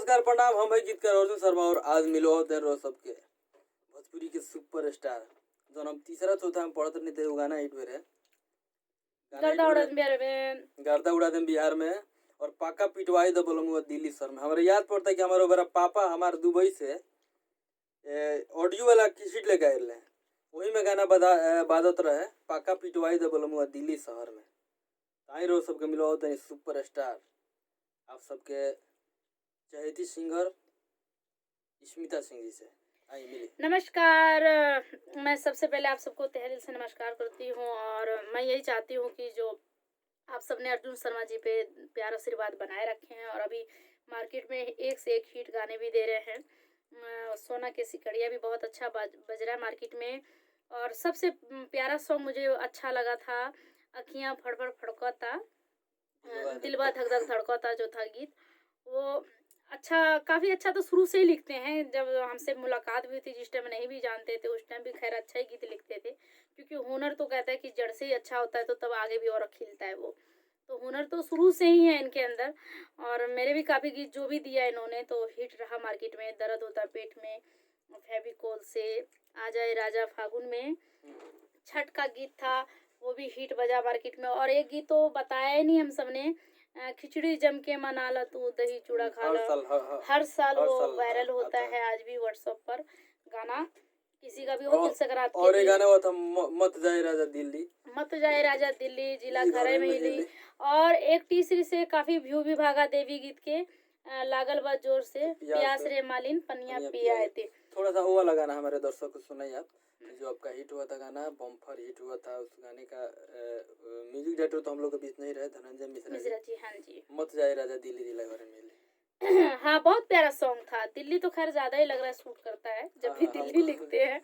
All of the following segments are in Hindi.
नमस्कार प्रणाम, हम है गीतकार अर्जुन शर्मा और आज मिलो देर रो सबके भोजपुरी के सुपर स्टार जो हम तीसरा चौथा में पढ़ते नहीं थे वो गाना हिट हुए रहे गर्दा उड़ा दें बिहार में और पाका पिटवाई दो बोलूँगा दिल्ली सर में। हमारे याद पड़ता है कि हमारे बड़ा पापा हमारे दुबई से ऑडियो वाला कैसेट लेके आए रहे, वही में गाना बाजत रहे पाका पिटवाई दो बोलूँगा दिल्ली शहर में। आई रो सबके मिलो होते हैं सुपर स्टार आप सबके चहेती सिंगर स्मिता सिंह जी से आई मिली। नमस्कार। मैं सबसे पहले आप सबको तहे दिल से नमस्कार करती हूँ और मैं यही चाहती हूँ कि जो आप सबने अर्जुन शर्मा जी पे प्यार आशीर्वाद बनाए रखे हैं और अभी मार्केट में एक से एक हिट गाने भी दे रहे हैं। सोना के सिकड़िया भी बहुत अच्छा बज रहा है मार्केट में। और सबसे प्यारा सॉन्ग मुझे अच्छा लगा था अखियाँ फड़फड़ फड़कता दिलवा धक धक धड़कता जो था गीत, वो अच्छा काफ़ी अच्छा तो शुरू से ही लिखते हैं। जब हमसे मुलाकात भी हुई थी जिस टाइम नहीं भी जानते थे उस टाइम भी खैर अच्छा ही गीत लिखते थे, क्योंकि हुनर तो कहता है कि जड़ से ही अच्छा होता है तो तब आगे भी और खिलता है वो, तो हुनर तो शुरू से ही है इनके अंदर। और मेरे भी काफ़ी गीत जो भी दिया इन्होंने तो हिट रहा मार्केट में। दर्द होता पेट में, फेविकोल से, आ जाए राजा फागुन में, छठ का गीत था वो भी हिट बजा मार्केट में। और एक गीत तो बताया ही नहीं हम सबने, खिचड़ी जम के मना ला तू दही चूड़ा खा ला, हर साल वो वायरल होता है आज भी व्हाट्सएप पर गाना, किसी का भी हो दिल सकरात के और ये गाना हुआ था मत जाए राजा दिल्ली, मत जाए राजा दिल्ली जिला घरे में हिली। और एक तीसरी से काफी व्यू भी भागा देवी गीत के, लागल बा जोर से प्यास रे मालिन पनिया पिया थे। थोड़ा सा वो वाला गाना हमारे दर्शक को सुनाइए आप, जो आपका हिट हुआ था गाना बम्फर हिट हुआ था, उस गाने का म्यूजिक डायरेक्टर तो हम लोग के बीच नहीं रहे, धनंजय मिश्रा जी। हाँ जी, मत जाए राजा दिल्ली जिला घरे में हिली। हाँ बहुत प्यारा सॉन्ग था। दिल्ली तो खैर ज्यादा ही लग रहा है सूट करता है जब भी दिल्ली लिखते हैं।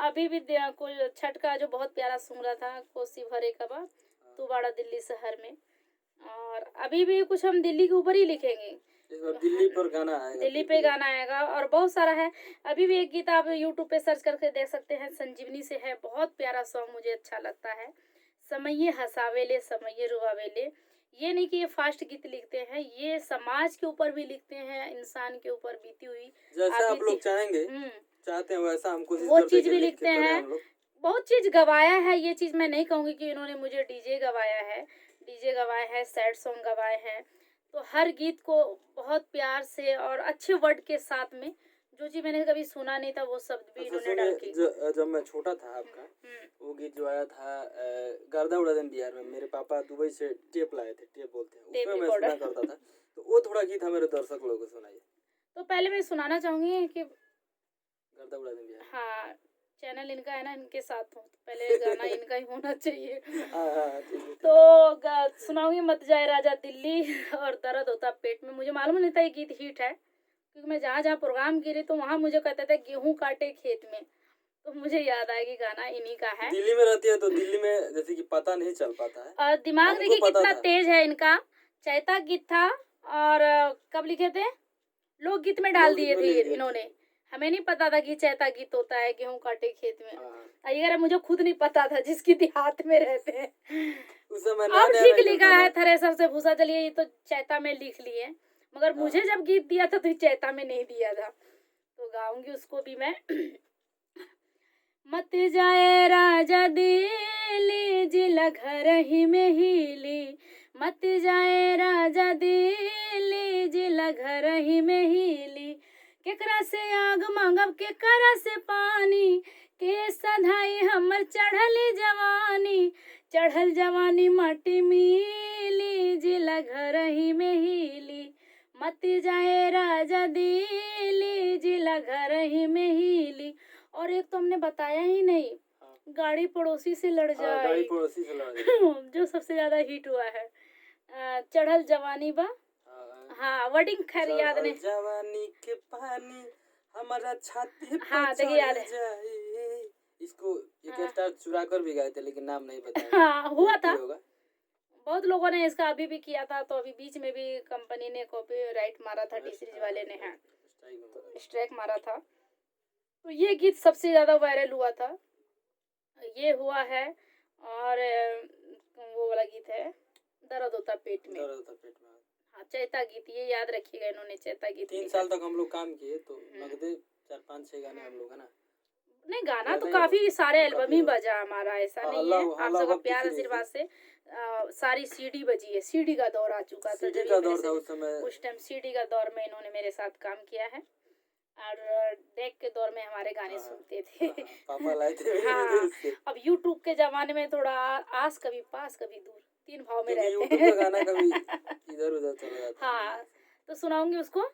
अभी भी कोई छठ का जो बहुत प्यारा सुन रहा था कोसी भरे कबा तू बाड़ा दिल्ली शहर में, और अभी भी कुछ हम दिल्ली के ऊपर ही लिखेंगे। दिल्ली पर गाना आएगा, दिल्ली पे गाना आएगा और बहुत सारा है। अभी भी एक गीत आप यूट्यूब पे सर्च करके देख सकते हैं, संजीवनी से है, बहुत प्यारा सॉन्ग मुझे अच्छा लगता है। समये हसावेले समये रुआवेले, ये नहीं कि ये फास्ट गीत लिखते हैं, ये समाज के ऊपर भी लिखते हैं, इंसान के ऊपर बीती हुई जैसा आप लोग चाहेंगे चाहते हैं वैसा हम कोशिश वो करते चीज भी लिखते हैं। बहुत चीज गवाया है, ये चीज मैं नहीं कहूँगी कि इन्होंने मुझे डीजे गवाया है, सैड सॉन्ग गवाए हैं। तो हर गीत को बहुत प्यार से और अच्छे वर्ड के साथ में, जो चीज मैंने कभी सुना नहीं था वो शब्द भी इन्होंने डाल के। जब मैं छोटा था आपका वो गीत जो आया था गर्दा उड़ा दें बिहार में, मेरे पापा दुबई से टेप लाए थे, टेप बोलते हैं, उसमें मैं सुना करता था, तो वो थोड़ा गीत हमारे दर्शक लोगों को सुनाइए। तो पहले मैं सुनाना चाहूंगी कि गर्दा उड़ा दें बिहार, हाँ चैनल इनका है ना, इनके साथ हूँ तो पहले गाना इनका ही होना चाहिए। तो सुनाऊंगी मत जाए राजा दिल्ली और दर्द होता पेट में। मुझे मालूम नहीं था ये गीत हिट है, क्योंकि मैं जहाँ जहाँ प्रोग्राम गिरी तो वहाँ मुझे कहते थे गेहूं काटे खेत में, तो मुझे याद आया कि गाना इन्हीं का है। दिल्ली में रहती है तो दिल्ली में जैसे कि पता नहीं चल पाता है, और दिमाग देखिए कितना तेज है इनका। चैता गीत था और कब लिखे थे, लोकगीत में डाल दिए थे इन्होंने, हमें नहीं पता था कि चैता गीत होता है गेहूं काटे खेत में। अगर मुझे खुद नहीं पता था जिसकी देहात में रहते हैं। अब ठीक लिखा है थ्रेसर से भूसा, चलिए ये तो चैता में लिख लिए, मगर मुझे जब गीत दिया था तो चैता में नहीं दिया था, तो गाऊंगी उसको भी मैं। मत जाए राजा दिल्ली जिला घर ही में हिली, मत जाए राजा दिल्ली जिला घर ही में हिली, केकरा से आग मांगब केकरा से पानी, के सधाई हमर चढ़ल जवानी माटी मिली जिला घर ही में हिली, मत जाए राजा दिल्ली जिला घर ही में हिली। और एक तो हमने बताया ही नहीं, गाड़ी पड़ोसी से लड़ जाए, गाड़ी पड़ोसी से लड़ जाए जो सबसे ज्यादा हिट हुआ है। चढ़ल जवानी बा, हाँ वर्डिंग खैर याद नहीं, जवानी के पानी हमारा छाती पर हाँ देखिए याद है, इसको एक स्टार चुरा कर भी गाए थे लेकिन नाम नहीं बताया। हाँ हुआ था, बहुत लोगों ने इसका अभी भी किया था, तो अभी बीच में भी कंपनी ने कॉपीराइट मारा था, टी सीरीज वाले ने, हाँ स्ट्राइक मारा था। तो ये गीत सबसे ज्यादा वायरल हुआ था, ये हुआ है। और वो वाला गीत है दर्द होता पेट में, चैता गीत, ये याद रखिएगा, इन्होंने चैता गीत 3 लिखा साल था। तक हम लोग काम किए तो नगदे 4-5-6 गाने हम लोग है ना। नहीं, गाना याद तो नहीं काफी सारे है, एल्बम काफी ही है। बजा हमारा, ऐसा हाँ, नहीं है। अल्लाह आप अल्लाह सबका वक्त प्यार की आशीर्वाद से सारी सीडी बजी है। सीडी का दौर आ चुका था, सीडी जब का ये मेरे दौर था से उस समय। उस टाइम सीडी का दौर में इन्होंने मेरे साथ काम किया है, और डेक के दौर में हमारे गाने हाँ, सुनते थे। हाँ, पापा लाए थे मेरे हाँ, विदेश से। अब यूट्यूब के जमाने में थोड़ा आस कभी पास कभी दूर, 3 भाव में क्योंकि रहते यूट्यूब का गाना कभी इधर उधर चला जाता है। हाँ, तो सुनाऊंगी उसको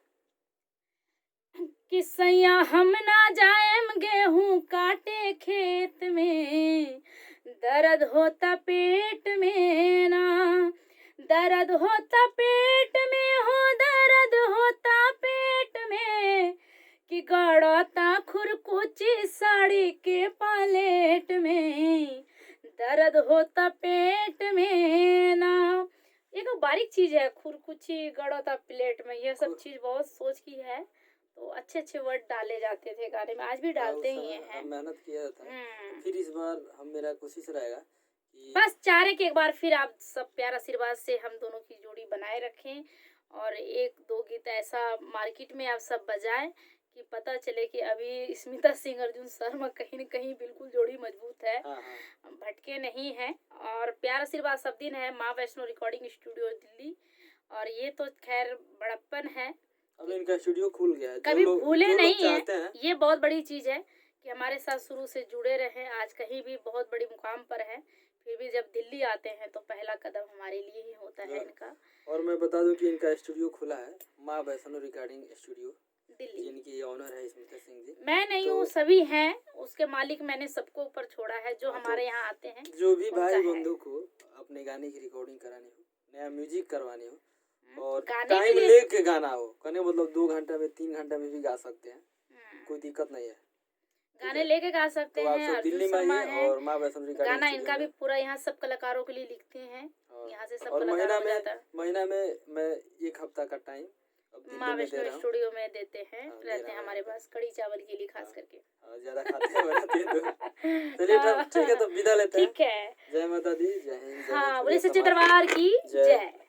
कि सैया हम ना जाएम गेहूं काटे खेत में, दर्द होता पेट में ना, दर्द होता पेट में हो, दर्द होता पेट में, कि गड़ता खुरकुची साड़ी के पालेट में, दर्द होता पेट में ना। ये तो बारीक चीज है, खुरकुची गड़ता प्लेट में, ये सब चीज बहुत सोच की है। तो अच्छे अच्छे वर्ड डाले जाते थे गाने में, आज भी हाँ, डालते उस ही समय हैं। हम मेहनत किया जाता है। हम्म। फिर इस बार हम मेरा कोशिश रहेगा कि बस चाह रहे कि एक बार फिर आप सब प्यार आशीर्वाद से हम दोनों की जोड़ी बनाए रखें, और एक दो गीत ऐसा मार्केट में आप सब बजाएं कि पता चले कि अभी स्मिता सिंह अर्जुन शर्मा कहीं न कहीं बिल्कुल जोड़ी मजबूत है, हाँ हाँ भटके नहीं है। और प्यार आशीर्वाद सब दिन है, माँ वैष्णो रिकॉर्डिंग स्टूडियो दिल्ली, और ये तो खैर बड़प्पन है, अब इनका स्टूडियो खुल गया है। कभी भूले जो लोग नहीं है। चाहते हैं ये बहुत बड़ी चीज है कि हमारे साथ शुरू से जुड़े रहे, आज कहीं भी बहुत बड़ी मुकाम पर है, फिर भी जब दिल्ली आते हैं तो पहला कदम हमारे लिए ही होता है इनका। और मैं बता दूं कि इनका स्टूडियो खुला है, माँ वैष्णो रिकॉर्डिंग स्टूडियो, दिल्ली जिनकी ऑनर है स्मिता सिंह जी। मैं नहीं तो हूँ, सभी हैं उसके मालिक, मैंने सबको ऊपर छोड़ा है जो हाँ, हमारे यहाँ आते हैं। जो भी उनका भाई है। बंधु को अपने गाने की रिकॉर्डिंग करानी हो, नया म्यूजिक करवानी हो, और गाने टाइम के लिए लेके गाना हो, कहने मतलब 2 घंटा में 3 घंटा में भी गा सकते हैं, कोई दिक्कत नहीं है। गाने लेके गा सकते तो आप हैं। सब अर्जुन दिल्ली में शर्मा आइए है, और माँ वैष्णो रिकॉर्डिंग गाना स्टूडियो इनका भी में। पूरा यहाँ सब कलाकारों के लिए लिखते हैं, यहाँ से सब और कलाकारों को जाता है। महीना में मैं 1 हफ्ता का टाइम अब दिल्ली माँ में दे वैष्णो रहा हूँ। स्टूडियो में देते हैं, हाँ, दे रहते रहा हैं हूँ। हमारे पास कड़ी चावल के लिए खास करके। ज्यादा खाते हैं बनाते हैं तो चलिए ठीक है, तो विदा लेते हैं। ठीक है, जय माता दी, जय हिंद, जय हाँ, भोजपुरी बोले सच्चे समाज। दरबार की जय। जय।